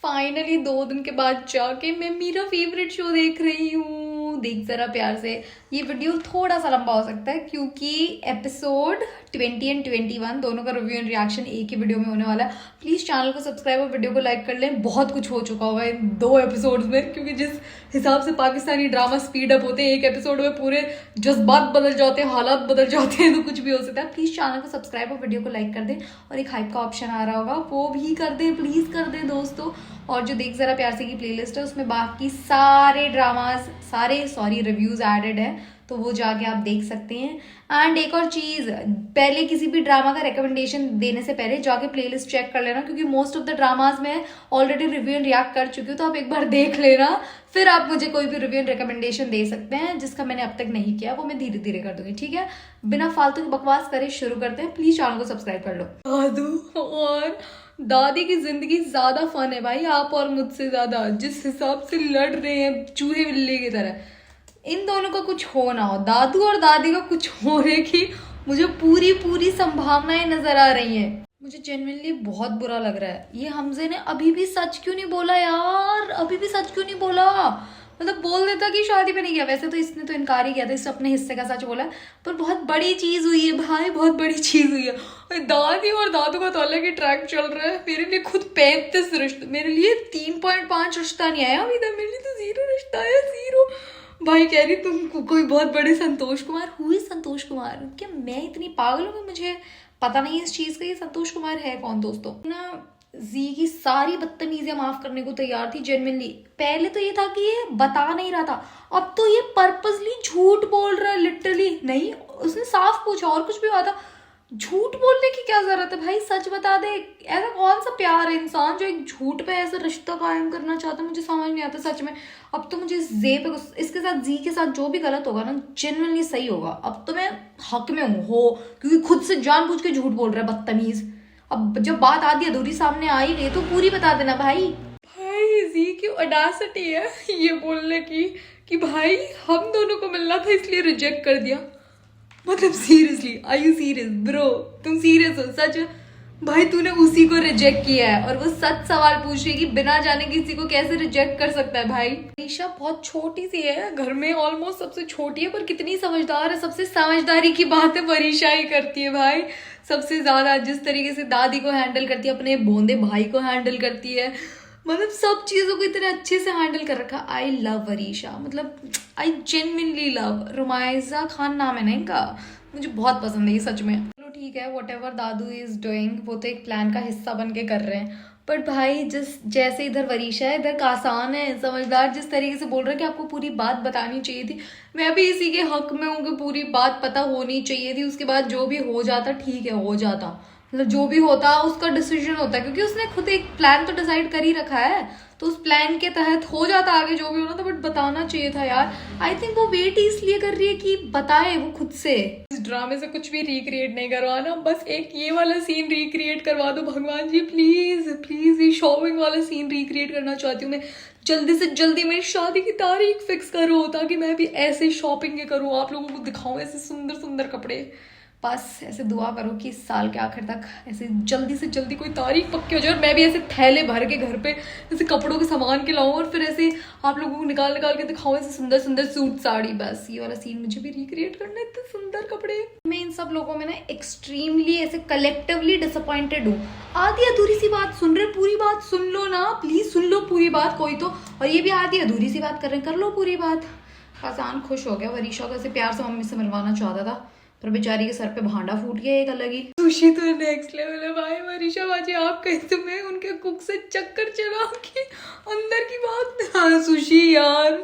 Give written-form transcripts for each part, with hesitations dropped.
Finally 2 दिन के बाद जाके मैं मेरा फेवरेट शो देख रही हूँ। देख जरा प्यार से। ये वीडियो थोड़ा सा लंबा हो सकता है क्योंकि एपिसोड 20 एंड 21 दोनों का रिव्यू एंड रिएक्शन एक ही वीडियो में होने वाला है। प्लीज चैनल को सब्सक्राइब और वीडियो को लाइक कर लें। बहुत कुछ हो चुका होगा इन 2 एपिसोड्स में, क्योंकि जिस हिसाब से पाकिस्तानी ड्रामा स्पीड अप होते हैं एक एपिसोड में पूरे जज्बात बदल जाते हैं, हालात बदल जाते हैं, तो कुछ भी हो सकता है। प्लीज चैनल को सब्सक्राइब और वीडियो को लाइक कर दें और एक हाइप का ऑप्शन आ रहा होगा वो भी कर दें, प्लीज कर दें दोस्तों। और जो देख जरा प्यार से की प्लेलिस्ट है उसमें बाकी सारे ड्रामास रिव्यूज एडेड है, तो वो जाके आप देख सकते हैं। एंड एक और चीज, पहले किसी भी ड्रामा का रिकमेंडेशन देने से पहले जाके प्लेलिस्ट चेक कर लेना, क्योंकि मोस्ट ऑफ द ड्रामाज में ऑलरेडी रिव्यू एंड रिएक्ट कर चुकी हूँ, तो आप एक बार देख लेना, फिर आप मुझे कोई भी रिव्यू एंड रिकमेंडेशन दे सकते हैं जिसका मैंने अब तक नहीं किया, वो मैं धीरे धीरे कर दूंगी। ठीक है, बिना फालतू की बकवास करे शुरू करते हैं। प्लीज चैनल को सब्सक्राइब कर लो। दादू और दादी की जिंदगी ज्यादा फन है भाई, आप और मुझसे ज्यादा। जिस हिसाब से लड़ रहे हैं चूहे बिल्ली की तरह, इन दोनों का कुछ हो ना हो, दादू और दादी का कुछ होने की मुझे पूरी संभावनाएं नजर आ रही हैं। मुझे जेन्युइनली बहुत बुरा लग रहा है। ये हमजे ने अभी भी सच क्यों नहीं बोला यार, अभी भी सच क्यों नहीं बोला? मतलब बोल देता कि शादी पे नहीं गया, वैसे तो इसने तो इनकार ही किया था, इसने अपने हिस्से का सच बोला, पर बहुत बड़ी चीज हुई है भाई, बहुत बड़ी चीज हुई है। दादी और दादू का तो अलग ही ट्रैक चल रहा है। मेरे लिए खुद 35 रिश्ते, मेरे लिए 3.5 रिश्ता नहीं आया अभी तक, मेरे लिए तो 0 रिश्ता आया, 0। भाई कह रही तुम कोई बहुत बड़े संतोष कुमार हुई। संतोष कुमार क्या मैं इतनी पागल हूँ कि मुझे पता नहीं इस चीज का? ये संतोष कुमार है कौन दोस्तों? ना जी की सारी बदतमीजियां माफ करने को तैयार थी जेन्युइनली। पहले तो ये था कि ये बता नहीं रहा था, अब तो ये पर्पसली झूठ बोल रहा है। लिटरली नहीं, उसने साफ पूछा और कुछ भी हुआ था, झूठ बोलने की क्या जरूरत है भाई, सच बता दे। ऐसा कौन सा प्यार है इंसान जो एक झूठ पे ऐसा रिश्ता कायम करना चाहता है? मुझे समझ नहीं आता सच में। अब तो मुझे इसके साथ जी के साथ जो भी गलत होगा ना जेन्युइनली सही होगा। अब तो मैं हक में हूँ क्योंकि खुद से जानबूझ के झूठ बोल रहा है बदतमीज। अब जब बात आधी अधूरी सामने आ ही गई तो पूरी बता देना भाई। भाई जी की ऑडेसिटी है ये बोलने की कि भाई हम दोनों को मिलना था इसलिए रिजेक्ट कर दिया। मतलब seriously, are you serious bro? तुम सीरियस हो सच? भाई तूने उसी को रिजेक्ट किया है और वो सच सवाल पूछ रही है कि बिना जाने किसी को कैसे रिजेक्ट कर सकता है भाई। ईशा बहुत छोटी सी है, घर में ऑलमोस्ट सबसे छोटी है, पर कितनी समझदार है। सबसे समझदारी की बात है वरीशा ही करती है भाई सबसे ज्यादा। जिस तरीके से दादी को हैंडल करती है, अपने बोंदे भाई को हैंडल करती है, मतलब सब चीजों को इतने अच्छे से हैंडल कर रखा। आई लव वरीशा, मतलब आई जेन्युइनली लव। रुमाइजा खान नाम है ना इनका, मुझे बहुत पसंद है ये सच में। चलो ठीक है, what ever Dadu is doing, वो तो एक प्लान का हिस्सा बन के कर रहे हैं। पर भाई जैसे इधर वरीशा है, इधर कासान है, समझदार। जिस तरीके से बोल रहा है कि आपको पूरी बात बतानी चाहिए थी, मैं भी इसी के हक में हूँ कि पूरी बात पता होनी चाहिए थी। उसके बाद जो भी हो जाता ठीक है, हो जाता, मतलब जो भी होता उसका डिसीजन होता है, क्योंकि उसने खुद एक प्लान तो डिसाइड कर ही रखा है, तो उस प्लान के तहत हो जाता आगे जो भी होना था। बट बताना चाहिए था यार। आई थिंक वो वेट इसलिए कर रही है कि बताए वो खुद से। इस ड्रामे से कुछ भी रिक्रिएट नहीं करवाना, बस एक ये वाला सीन रिक्रिएट करवा दो भगवान जी, प्लीज प्लीज। ये शॉपिंग वाला सीन रिक्रिएट करना चाहती हूँ मैं। जल्दी से जल्दी मेरी शादी की तारीख फिक्स करो ताकि मैं भी ऐसे शॉपिंग करूँ, आप लोगों को दिखाऊं ऐसे सुंदर सुंदर कपड़े। बस ऐसे दुआ करो कि इस साल के आखिर तक ऐसे जल्दी से जल्दी कोई तारीख पक्की हो जाए और मैं भी ऐसे थैले भर के घर पे ऐसे कपड़ों के सामान के लाऊं और फिर ऐसे आप लोगों को निकाल के दिखाऊं ऐसे सुंदर सुंदर सूट साड़ी। बस ये वाला सीन मुझे भी रिक्रिएट करना है, इतने सुंदर कपड़े। मैं इन सब लोगों में ना एक्सट्रीमली ऐसे कलेक्टिवली डिसअपॉइंटेड हूँ। आधी अधूरी सी बात सुन रहे, पूरी बात सुन लो ना, प्लीज सुन लो पूरी बात कोई तो। और ये भी आधी अधूरी सी बात कर रहे हैं, कर लो पूरी बात। आसान खुश हो गया, वरीशा को ऐसे प्यार से मम्मी से मिलवाना चाहता था, पर बेचारी के सर पे भांडा फूट गया एक अलग ही। सुशी तो नेक्स्ट लेवल है भाई। वरीशा बाजी आप कहीं तुम्हें उनके कुक से चक्कर चला के अंदर की बात। हाँ सुशी यार,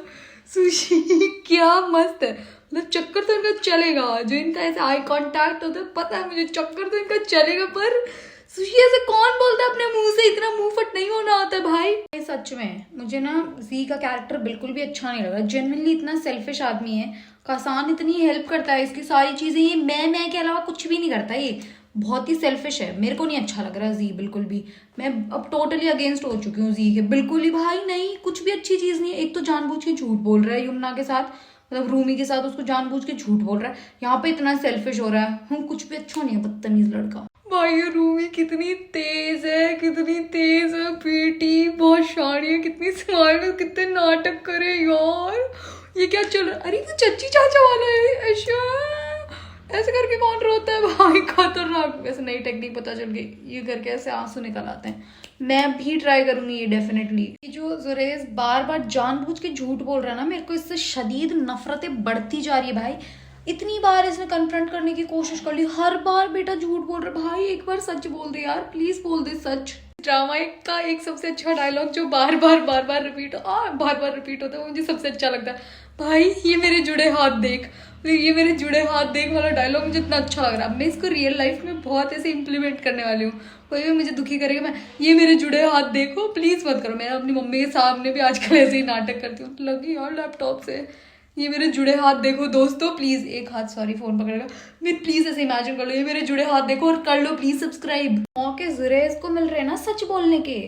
सुशी क्या मस्त है। मतलब चक्कर तो इनका चलेगा, जो इनका ऐसे आई कांटेक्ट होता है, पता है मुझे चक्कर तो इनका चलेगा, पर सुशी ऐसे कौन बोलता है अपने मुंह से? इतना मुंह फट नहीं होना होता है भाई। सच में मुझे ना जी का कैरेक्टर बिल्कुल भी अच्छा नहीं लगा। जेन्युइनली इतना सेल्फिश आदमी है। कासान इतनी हेल्प करता है, इसकी सारी चीजें, ये मैं के अलावा कुछ भी नहीं करता। ये बहुत ही सेल्फिश है, मेरे को नहीं अच्छा लग रहा जी बिल्कुल भी। मैं अब टोटली अगेंस्ट हो चुकी हूँ जी के, बिल्कुल ही भाई नहीं, कुछ भी अच्छी चीज नहीं है। एक तो जानबूझ के झूठ बोल रहा है यमुना के साथ, मतलब रूमी के साथ उसको जानबूझ के झूठ बोल रहा है। यहाँ पे इतना सेल्फिश हो रहा है। कुछ भी अच्छा नहीं है, बदतमीज लड़का। भाई ये रूमी कितनी तेज है, कितनी तेज है बेटी, बहुत शानी है, कितनी स्मार्ट है, कितने नाटक करे यार। ये क्या चल रहा है? अरे वो चच्ची चाचा वाला है। अच्छा ऐसे करके कौन रोता है भाई, खतरनाक। वैसे नई टेक्निक पता चल गई, ये करके ऐसे आंसू निकल आते हैं। मैं भी ट्राई करूंगी ये डेफिनेटली। ये जो जुरेज बार बार जानबूझ के झूठ बोल रहा है ना, मेरे को इससे शदीद नफरतें बढ़ती जा रही है भाई। इतनी बार इसने कन्फ्रंट करने की कोशिश कर ली, हर बार बेटा झूठ बोल रहा है। भाई एक बार सच बोल दे यार, प्लीज बोल दे सच। ड्रामा का एक सबसे अच्छा डायलॉग जो बार बार रिपीट होता है, मुझे सबसे अच्छा लगता है। भाई ये मेरे जुड़े हाथ देख, ये मेरे जुड़े हाथ देख वाला डायलॉग मुझे इतना अच्छा लग रहा है। मैं इसको रियल लाइफ में बहुत ऐसे इंप्लीमेंट करने वाली हूँ। कोई भी मुझे दुखी करेगा, मैं ये मेरे जुड़े हाथ देखो प्लीज मत करो। मैं अपनी मम्मी के सामने भी आजकल ऐसे ही नाटक करती हूँ, लगी यार लैपटॉप से, ये मेरे जुड़े हाथ देखो दोस्तों प्लीज। एक हाथ सॉरी फोन पकड़ेगा, मैं प्लीज ऐसे इमेजिन कर लो, ये मेरे जुड़े हाथ देखो और कर लो प्लीज सब्सक्राइब। मौके जुरेज को मिल रहे ना सच बोलने के,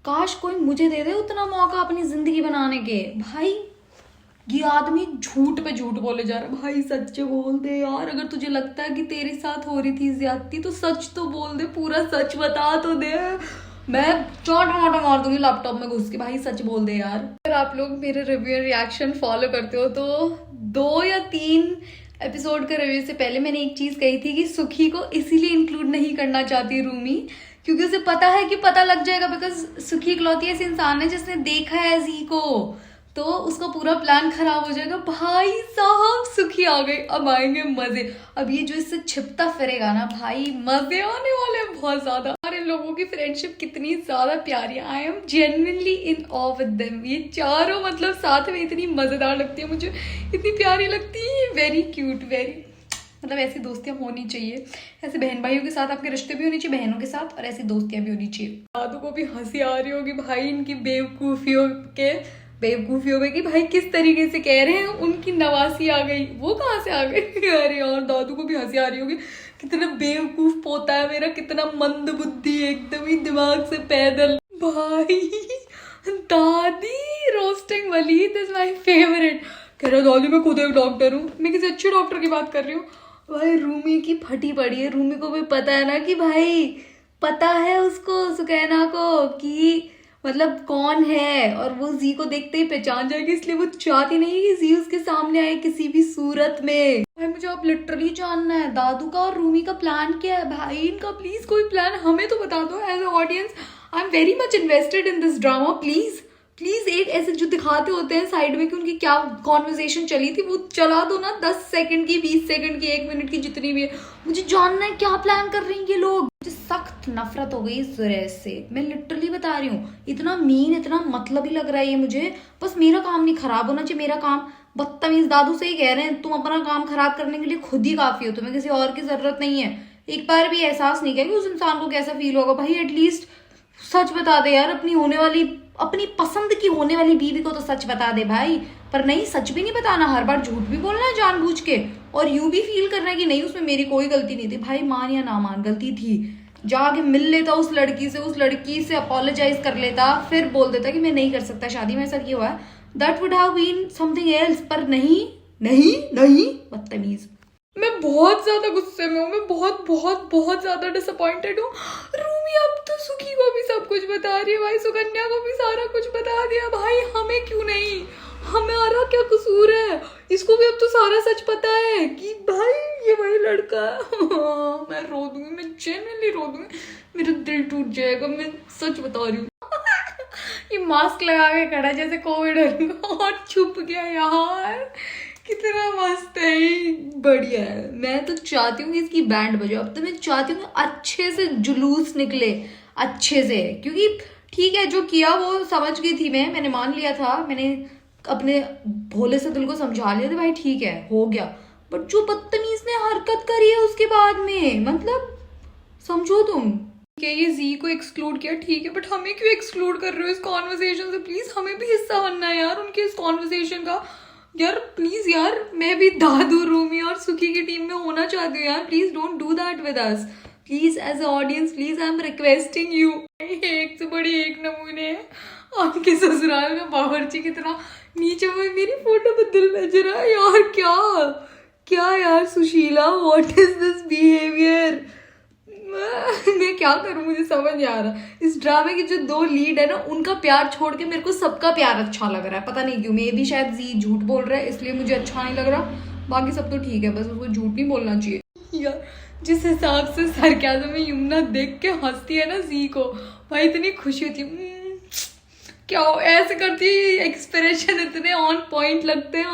काश कोई मुझे दे दे उतना मौका अपनी जिंदगी बनाने के। भाई ये आदमी झूठ पे झूठ बोले जा रहा है। भाई सच बोल दे यार, अगर तुझे लगता है कि तेरे साथ हो रही थी ज्यादती तो सच तो बोल दे, पूरा सच बता तो दे। मैं चौंटा मोटा मार दूंगी लैपटॉप में घुस के। भाई सच बोल दे यार। अगर आप लोग मेरे रिव्यू रिएक्शन फॉलो करते हो तो 2 या 3 एपिसोड के रिव्यू से पहले मैंने एक चीज कही थी कि सुखी को इसीलिए इंक्लूड नहीं करना चाहती रूमी क्योंकि उसे पता है कि पता लग जाएगा, बिकॉज सुखी इकलौती ऐसी इंसान है जिसने देखा है जी को, तो उसका पूरा प्लान खराब हो जाएगा। भाई साहब सुखी आ गई, अब आएंगे मजे। अब ये जो इससे छिपता फिरेगा ना भाई, मजे आने वाले हैं बहुत ज्यादा। और इन लोगों की फ्रेंडशिप कितनी ज्यादा प्यारी है, I am genuinely in awe with them. ये चारों मतलब साथ में इतनी मजेदार लगती है, मुझे इतनी प्यारी लगती है, वेरी क्यूट, वेरी मतलब ऐसी दोस्तियां होनी चाहिए। ऐसे बहन भाइयों के साथ आपके रिश्ते भी होनी चाहिए, बहनों के साथ, और ऐसी दोस्तियां भी होनी चाहिए। दादू को भी हंसी आ रही होगी भाई इनकी बेवकूफियों में कि भाई किस तरीके से कह रहे हैं उनकी नवासी आ गई, वो कहाँ से आ गई। अरे यार दादू को भी हंसी आ रही होगी, कितना बेवकूफ पोता है मेरा, कितना मंद बुद्धि, एकदम ही दिमाग से पैदल। भाई दादी roasting Waleed is my favourite. कह रहा दादी मैं खुद एक डॉक्टर हूँ, मैं किसी अच्छे डॉक्टर की बात कर रही हूँ। भाई रूमी की फटी पड़ी है, रूमी को भी पता है ना कि भाई पता है उसको सुकैना को कि मतलब कौन है, और वो जी को देखते ही पहचान जाएगी, इसलिए वो चाहती नहीं कि जी उसके सामने आए किसी भी सूरत में। भाई मुझे अब लिटरली जानना है दादू का और रूमी का प्लान क्या है। भाई इनका प्लीज कोई प्लान हमें तो बता दो as a audience. I am very much invested in this drama. Please please एक ऐसे जो दिखाते होते हैं साइड में कि उनकी क्या कॉन्वर्सेशन चली थी वो चला दो ना, 10 सेकंड की, 20 सेकंड की, 1 मिनट की, जितनी भी है। मुझे जानना है क्या प्लान कर रहे हैं ये लोग। मुझे सख्त नफरत हो गई इस जुरैज से, मैं लिटरली बता रही हूँ। इतना मीन, इतना मतलबी लग रहा है ये मुझे। बस मेरा काम नहीं खराब होना चाहिए, मेरा काम। बदतमीज दादू से ही कह रहे हैं तुम अपना काम खराब करने के लिए खुद ही काफी हो, तुम्हें किसी और की जरूरत नहीं है। एक बार भी एहसास नहीं किया कि उस इंसान को कैसा फील होगा। भाई एटलीस्ट सच बता दे यार, अपनी पसंद की होने वाली बीवी को तो सच बता दे भाई। पर नहीं, सच भी नहीं बताना, हर बार झूठ भी बोलना है जानबूझ के, और यूं भी फील करना है कि नहीं उसमें मेरी कोई गलती नहीं थी। भाई मान या ना मान, गलती थी। जाके मिल लेता उस लड़की से अपोलोजाइज कर लेता, फिर बोल देता कि मैं नहीं कर सकता शादी, मेरे साथ ये हुआ है, that would have been something else. पर नहीं नहीं नहीं, बदतमीज। मैं बहुत ज्यादा गुस्से में हूँ, मैं बहुत बहुत बहुत ज्यादा डिसअपॉइंटेड हूँ। रूमी अब तो सुखी को भी सब कुछ बता रही है भाई, सुकन्या को भी सारा कुछ बता दिया। भाई हमें क्यों नहीं, हमारा क्या कसूर है। इसको भी अब तो सारा सच पता है कि भाई ये वही लड़का है। मैं रो दूंगी, मैं जेन्युइनली रो दूंगी, मेरा दिल टूट जाएगा, मैं सच बता रही हूँ। ये मास्क लगा के खड़ा जैसे कोविड और छुप गया यार, कितना मस्त है, बढ़िया है। मैं तो चाहती हूँ कि इसकी बैंड बजे। अब तो मैं चाहती हूँ अच्छे से जुलूस निकले, अच्छे से, क्योंकि ठीक है जो किया वो समझ गई थी मैंने मान लिया था, मैंने अपने भोले से दिल को समझा लिया था भाई ठीक है हो गया। बट जो बदतमीज ने हरकत करी है उसके बाद में, मतलब समझो तुम कि ये जी को एक्सक्लूड किया ठीक है, बट हमें क्यों एक्सक्लूड कर रहे हो इस कॉन्वर्सेशन से। प्लीज हमें भी हिस्सा बनना है यार उनके इस कॉन्वर्सेशन का यार, प्लीज यार। मैं भी दादू, रूमी और सुखी की टीम में होना चाहती हूँ यार, please don't do that with us, please as a audience, please I am requesting you. एक से बड़ी एक नमूने है आपके ससुराल में बावर्ची की तरह नीचे में मेरी फोटो पे दिल भेज रहा है यार। क्या क्या यार Sushila, what is this behaviour. मैं क्या करूं, मुझे समझ नहीं आ रहा। इस ड्रामे के जो 2 लीड है ना, उनका प्यार छोड़ के मेरे को सबका प्यार अच्छा लग रहा है, पता नहीं क्यों। मे भी शायद जी झूठ बोल रहा है इसलिए मुझे अच्छा नहीं लग रहा, बाकी सब तो ठीक है, बस उसको झूठ नहीं बोलना चाहिए यार। जिस हिसाब से सरकाज़म में यमुना देख के हंसती है ना जी को, भाई इतनी खुशी होती है। क्या ऐसे करती है, एक्सप्रेशन इतने ऑन पॉइंट लगते हैं,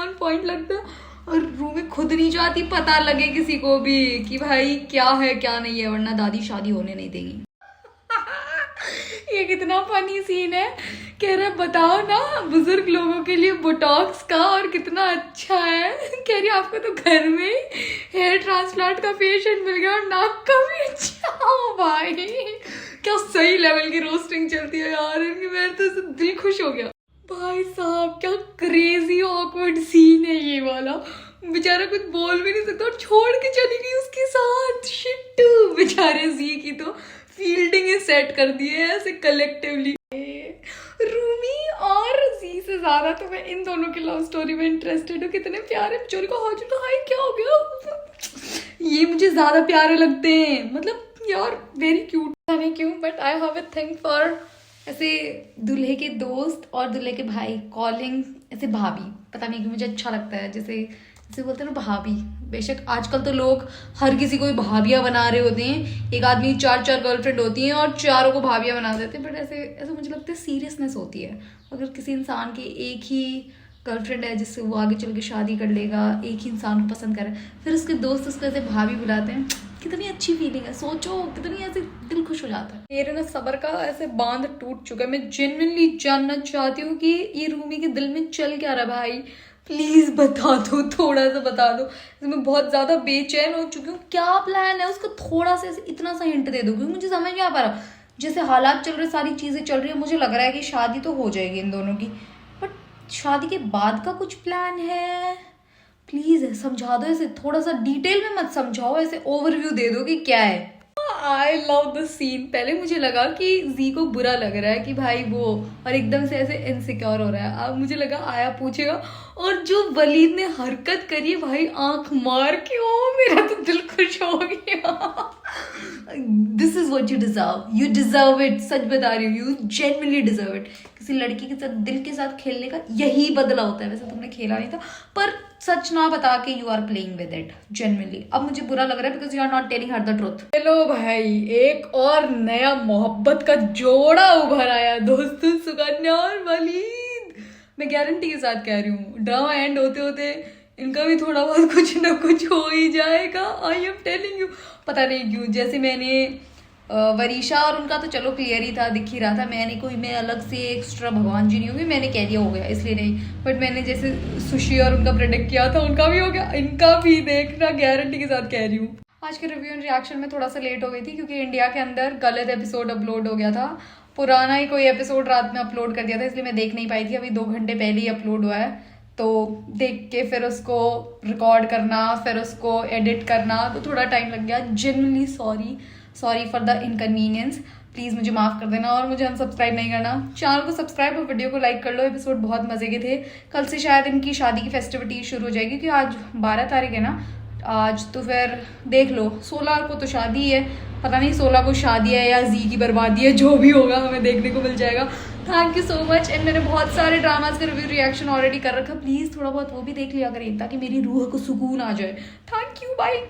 और रूम में खुद नहीं जाती पता लगे किसी को भी कि भाई क्या है क्या नहीं है, वरना दादी शादी होने नहीं देगी। ये कितना फनी सीन है। कह रहा बताओ ना बुजुर्ग लोगों के लिए बोटॉक्स का और कितना अच्छा है। कह रही आपको तो घर में हेयर ट्रांसप्लांट का पेशेंट मिल गया और नाक का भी अच्छा। हो भाई क्या सही लेवल की रोस्टिंग चलती है यार इनकी, मेरा तो दिल खुश हो गया। भाई साहब क्या क्रेजी ऑकवर्ड सीन है ये वाला। बेचारा कुछ बोल भी नहीं सकता और छोड़ के चली गई उसके साथ। शिट्टू बेचारे जी की तो फील्डिंग ही सेट कर दी है ऐसे कलेक्टिवली। रूमी और जी से ज्यादा तो मैं इन दोनों की लव स्टोरी में इंटरेस्टेड हूँ। कितने प्यारे चोरी का हाथ का हाई क्या हो गया, ये मुझे ज्यादा प्यारे लगते हैं। मतलब यार वेरी क्यूट, पता नहीं क्यों but I have a thing for ऐसे दूल्हे के दोस्त और दूल्हे के भाई कॉलिंग ऐसे भाभी, पता नहीं क्यों मुझे अच्छा लगता है। जैसे बोलते हैं ना भाभी, बेशक आजकल तो लोग हर किसी को भाभियाँ बना रहे होते हैं। एक आदमी 4 गर्लफ्रेंड होती हैं और चारों को भाभियाँ बना देते हैं, बट ऐसे मुझे लगता है सीरियसनेस होती है। अगर किसी इंसान की एक ही गर्लफ्रेंड है जिससे वो आगे चल के शादी कर लेगा, एक ही इंसान को पसंद करे, फिर उसके दोस्त उसको ऐसे भाभी बुलाते हैं, कितनी अच्छी फीलिंग है। सोचो कितनी ऐसे दिल खुश हो जाता है। मेरे ना सबर का ऐसे बांध टूट चुका है। मैं जेन्युइनली जानना चाहती हूँ कि ये रूमी के दिल में चल क्या रहा भाई, प्लीज बता दो, थोड़ा सा बता दो। मैं बहुत ज्यादा बेचैन हो चुकी हूँ। क्या प्लान है उसका, थोड़ा सा इतना सा हिंट दे दो क्योंकि मुझे समझ नहीं आ पा रहा। जैसे हालात चल रहे, सारी चीजें चल रही है, मुझे लग रहा है कि शादी तो हो जाएगी इन दोनों की, बट शादी के बाद का कुछ प्लान है। प्लीज समझा दो ऐसे, थोड़ा सा डिटेल में मत समझाओ, ऐसे ओवरव्यू दे दो कि क्या है। I love the scene. पहले मुझे लगा कि जी को बुरा लग रहा है कि भाई वो, और एकदम से ऐसे इनसिक्योर हो रहा है। अब मुझे लगा आया पूछेगा, और जो वलीद ने हरकत करी है भाई आंख मार के, ओ मेरा तो दिल खुश हो गया। This is what you deserve it. सच बता रही हूँ, यू जेन्युइनली डिजर्व इट। किसी लड़की के साथ दिल के साथ खेलने का यही बदला होता है। वैसे तुमने खेला नहीं था, पर सच ना बता के you are playing with it genuinely. अब मुझे बुरा लग रहा है because you are not telling her the truth. चलो भाई, एक और नया मोहब्बत का जोड़ा उभर आया दोस्तों, सुकन्या और वलीद। मैं गारंटी के साथ कह रही हूँ, ड्रामा एंड होते होते इनका भी थोड़ा बहुत कुछ ना कुछ हो ही जाएगा। I am telling you. पता नहीं क्यों, जैसे मैंने वरीशा और उनका तो चलो क्लियर ही था, दिख ही रहा था। मैं अलग से एक्स्ट्रा भगवान जी नहीं होगी, मैंने कह दिया हो गया इसलिए नहीं, बट मैंने जैसे सुशी और उनका प्रेडिक्ट किया था उनका भी हो गया, इनका भी देखना गारंटी के साथ कह रही हूँ। आज के रिव्यू एंड रिएक्शन में थोड़ा सा लेट हो गई थी क्योंकि इंडिया के अंदर गलत एपिसोड अपलोड हो गया था। पुराना ही कोई एपिसोड रात में अपलोड कर दिया था, इसलिए मैं देख नहीं पाई थी। अभी 2 घंटे पहले ही अपलोड हुआ है, तो देख के फिर उसको रिकॉर्ड करना, फिर उसको एडिट करना, तो थोड़ा टाइम लग गया। Genuinely sorry for the inconvenience. Please मुझे माफ़ कर देना और मुझे अनसब्सक्राइब नहीं करना। चैनल को सब्सक्राइब और वीडियो को लाइक कर लो। एपिसोड बहुत मज़े के थे। कल से शायद इनकी शादी की फेस्टिविटी शुरू हो जाएगी क्योंकि आज 12 तारीख है ना। आज तो फिर देख लो, 16 को तो शादी है, पता नहीं 16 को शादी है या जी की बर्बादी है, जो भी होगा हमें देखने को मिल जाएगा। Thank you so much. And मैंने बहुत सारे ड्रामाज का रिव्यू रिएक्शन ऑलरेडी कर रखा, प्लीज़ थोड़ा बहुत वो भी देख लिया करें ताकि मेरी रूह को सुकून आ जाए। Thank you, bye.